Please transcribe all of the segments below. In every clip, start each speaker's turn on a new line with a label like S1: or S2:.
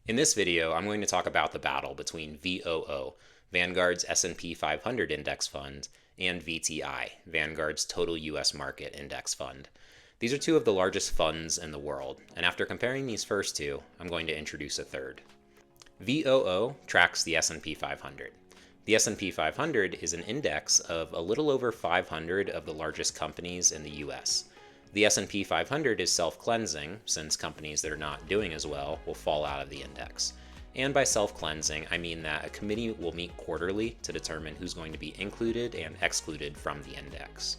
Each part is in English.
S1: In this video, I'm going to talk about the battle between VOO, Vanguard's S&P 500 Index Fund, and VTI, Vanguard's Total U.S. Market Index Fund. These are two of the largest funds in the world, and after comparing these first two, I'm going to introduce a third. VOO tracks the S&P 500. The S&P 500 is an index of a little over 500 of the largest companies in the U.S. The S&P 500 is self-cleansing, since companies that are not doing as well will fall out of the index. And by self-cleansing, I mean that a committee will meet quarterly to determine who's going to be included and excluded from the index.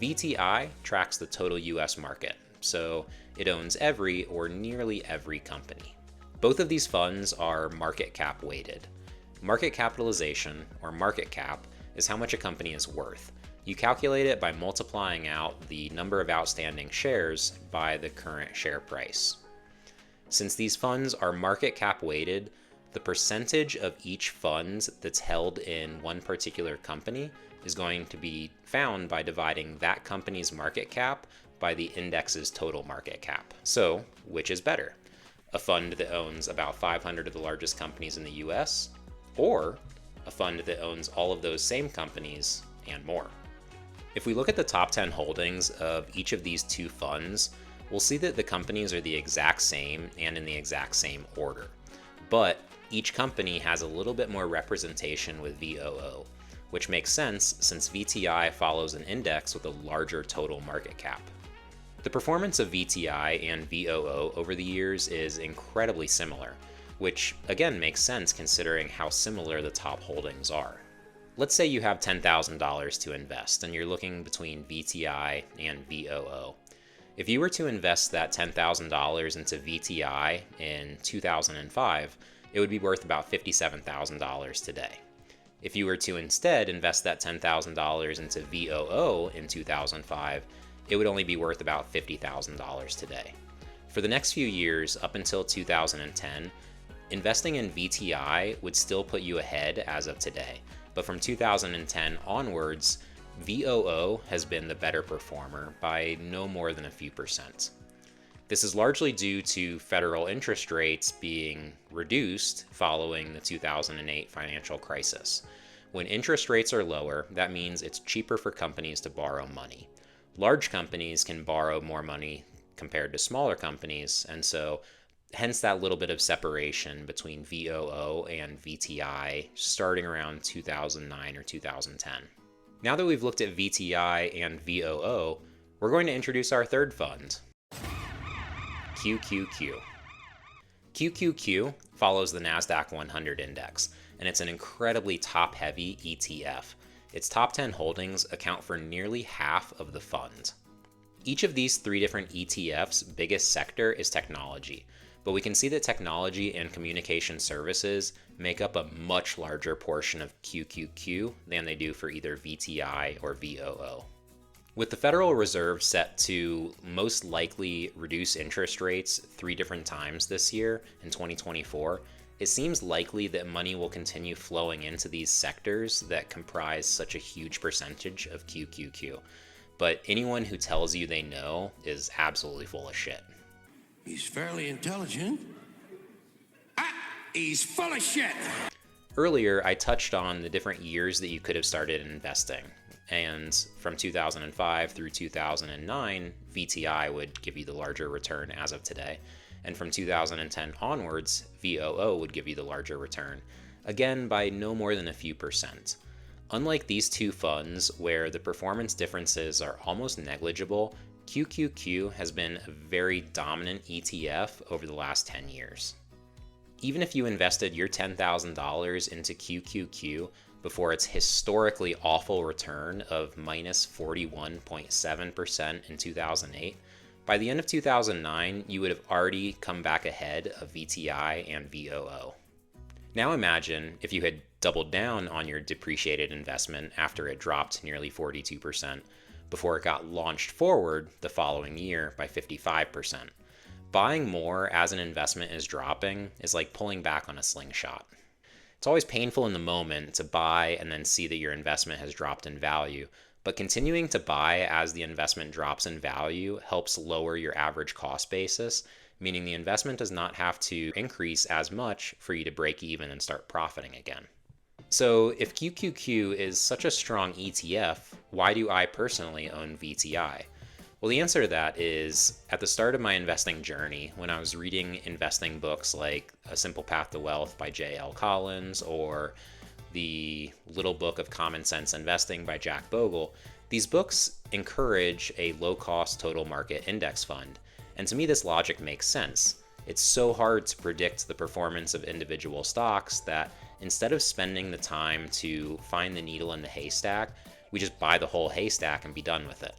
S1: VTI tracks the total U.S. market, so it owns every or nearly every company. Both of these funds are market cap weighted. Market capitalization, or market cap, is how much a company is worth. You calculate it by multiplying out the number of outstanding shares by the current share price. Since these funds are market cap weighted, the percentage of each fund that's held in one particular company is going to be found by dividing that company's market cap by the index's total market cap. So, which is better? A fund that owns about 500 of the largest companies in the US, or a fund that owns all of those same companies and more? If we look at the top 10 holdings of each of these two funds, we'll see that the companies are the exact same and in the exact same order. But each company has a little bit more representation with VOO, which makes sense since VTI follows an index with a larger total market cap. The performance of VTI and VOO over the years is incredibly similar, which again makes sense considering how similar the top holdings are. Let's say you have $10,000 to invest and you're looking between VTI and VOO. If you were to invest that $10,000 into VTI in 2005, it would be worth about $57,000 today. If you were to instead invest that $10,000 into VOO in 2005, it would only be worth about $50,000 today. For the next few years, up until 2010, investing in VTI would still put you ahead as of today, but from 2010 onwards, VOO has been the better performer by no more than a few percent. This is largely due to federal interest rates being reduced following the 2008 financial crisis. When interest rates are lower, that means it's cheaper for companies to borrow money. Large companies can borrow more money compared to smaller companies, and so hence that little bit of separation between VOO and VTI starting around 2009 or 2010. Now that we've looked at VTI and VOO, we're going to introduce our third fund, QQQ. QQQ follows the NASDAQ 100 index, and it's an incredibly top-heavy ETF. Its top 10 holdings account for nearly half of the fund. Each of these three different ETFs' biggest sector is technology, but we can see that technology and communication services make up a much larger portion of QQQ than they do for either VTI or VOO. With the Federal Reserve set to most likely reduce interest rates 3 different times this year in 2024, it seems likely that money will continue flowing into these sectors that comprise such a huge percentage of QQQ. But anyone who tells you they know is absolutely full of shit.
S2: He's fairly intelligent. He's full of shit.
S1: Earlier, I touched on the different years that you could have started investing. And from 2005 through 2009, VTI would give you the larger return as of today. And from 2010 onwards, VOO would give you the larger return, again by no more than a few percent. Unlike these two funds, where the performance differences are almost negligible, QQQ has been a very dominant ETF over the last 10 years. Even if you invested your $10,000 into QQQ before its historically awful return of minus 41.7% in 2008, by the end of 2009, you would have already come back ahead of VTI and VOO. Now imagine if you had doubled down on your depreciated investment after it dropped nearly 42%, before it got launched forward the following year by 55%. Buying more as an investment is dropping is like pulling back on a slingshot. It's always painful in the moment to buy and then see that your investment has dropped in value, But continuing to buy as the investment drops in value helps lower your average cost basis, meaning the investment does not have to increase as much for you to break even and start profiting again. So if QQQ is such a strong ETF, why do I personally own VTI? Well, the answer to that is at the start of my investing journey, when I was reading investing books like A Simple Path to Wealth by J.L. Collins or The Little Book of Common Sense Investing by Jack Bogle, these books encourage a low-cost total market index fund. And to me, this logic makes sense. It's so hard to predict the performance of individual stocks that instead of spending the time to find the needle in the haystack, we just buy the whole haystack and be done with it.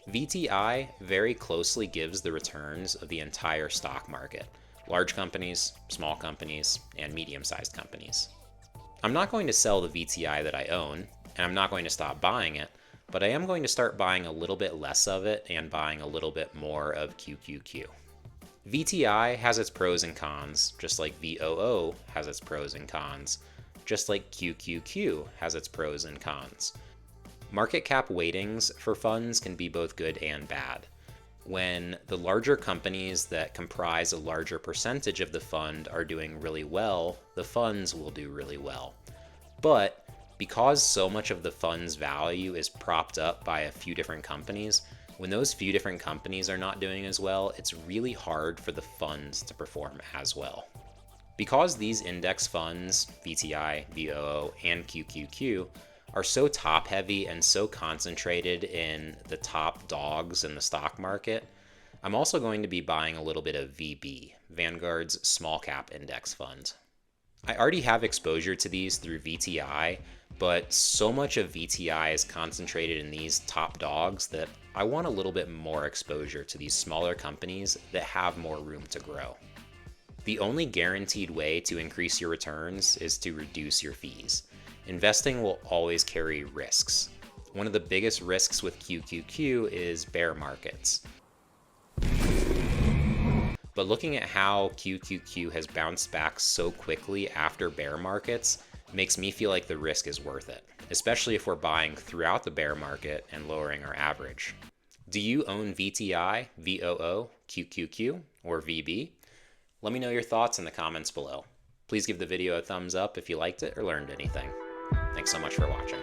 S1: VTI very closely gives the returns of the entire stock market, large companies, small companies, and medium-sized companies. I'm not going to sell the VTI that I own, and I'm not going to stop buying it, but I am going to start buying a little bit less of it and buying a little bit more of QQQ. VTI has its pros and cons, just like VOO has its pros and cons, just like QQQ has its pros and cons. Market cap weightings for funds can be both good and bad. When the larger companies that comprise a larger percentage of the fund are doing really well, the funds will do really well. But because so much of the fund's value is propped up by a few different companies, when those few different companies are not doing as well, it's really hard for the funds to perform as well. Because these index funds, VTI, VOO, and QQQ, are so top heavy and so concentrated in the top dogs in the stock market, I'm also going to be buying a little bit of VB, Vanguard's small cap index fund. I already have exposure to these through VTI, but so much of VTI is concentrated in these top dogs that I want a little bit more exposure to these smaller companies that have more room to grow. The only guaranteed way to increase your returns is to reduce your fees. Investing will always carry risks. One of the biggest risks with QQQ is bear markets. But looking at how QQQ has bounced back so quickly after bear markets makes me feel like the risk is worth it, especially if we're buying throughout the bear market and lowering our average. Do you own VTI, VOO, QQQ, or VB? Let me know your thoughts in the comments below. Please give the video a thumbs up if you liked it or learned anything. Thanks so much for watching.